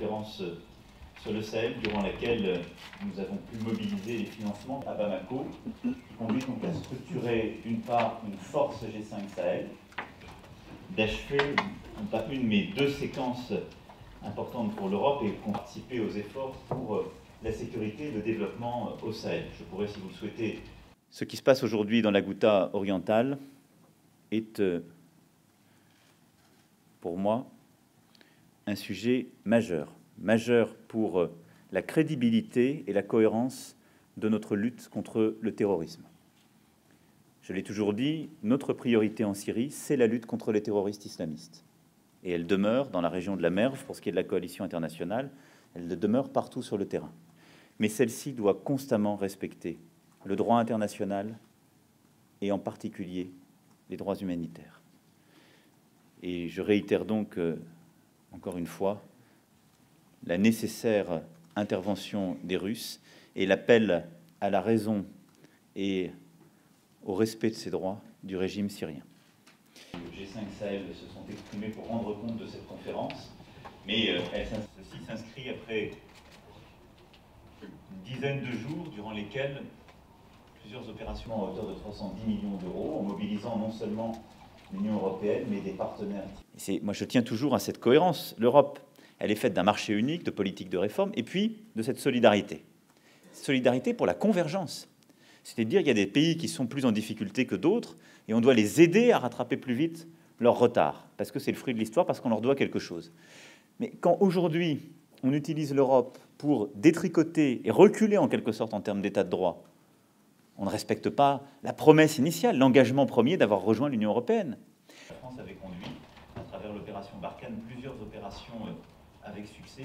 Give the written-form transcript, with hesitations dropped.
conférence sur le Sahel, durant laquelle nous avons pu mobiliser les financements à Bamako, qui conduit donc à structurer d'une part une force G5 Sahel, d'achever, non pas une mais deux séquences importantes pour l'Europe et participer aux efforts pour la sécurité et le développement au Sahel. Je pourrais, si vous le souhaitez. Ce qui se passe aujourd'hui dans la Ghouta orientale est, pour moi, un sujet majeur pour la crédibilité et la cohérence de notre lutte contre le terrorisme. Je l'ai toujours dit, notre priorité en Syrie, c'est la lutte contre les terroristes islamistes. Et elle demeure dans la région de la Merv, pour ce qui est de la coalition internationale, elle demeure partout sur le terrain. Mais celle-ci doit constamment respecter le droit international et en particulier les droits humanitaires. Et je réitère donc, encore une fois, la nécessaire intervention des Russes et l'appel à la raison et au respect de ces droits du régime syrien. Le G5 Sahel se sont exprimés pour rendre compte de cette conférence, mais ceci s'inscrit après une dizaine de jours durant lesquels plusieurs opérations à hauteur de 310 millions d'euros, en mobilisant non seulement l'Union européenne, mais des partenaires. Moi, je tiens toujours à cette cohérence. L'Europe, elle est faite d'un marché unique, de politique de réforme, et puis de cette solidarité. Solidarité pour la convergence. C'est-à-dire qu'il y a des pays qui sont plus en difficulté que d'autres, et on doit les aider à rattraper plus vite leur retard, parce que c'est le fruit de l'histoire, parce qu'on leur doit quelque chose. Mais quand aujourd'hui, on utilise l'Europe pour détricoter et reculer en quelque sorte en termes d'état de droit, on ne respecte pas la promesse initiale, l'engagement premier d'avoir rejoint l'Union européenne. La France avait conduit, à travers l'opération Barkhane, plusieurs opérations avec succès.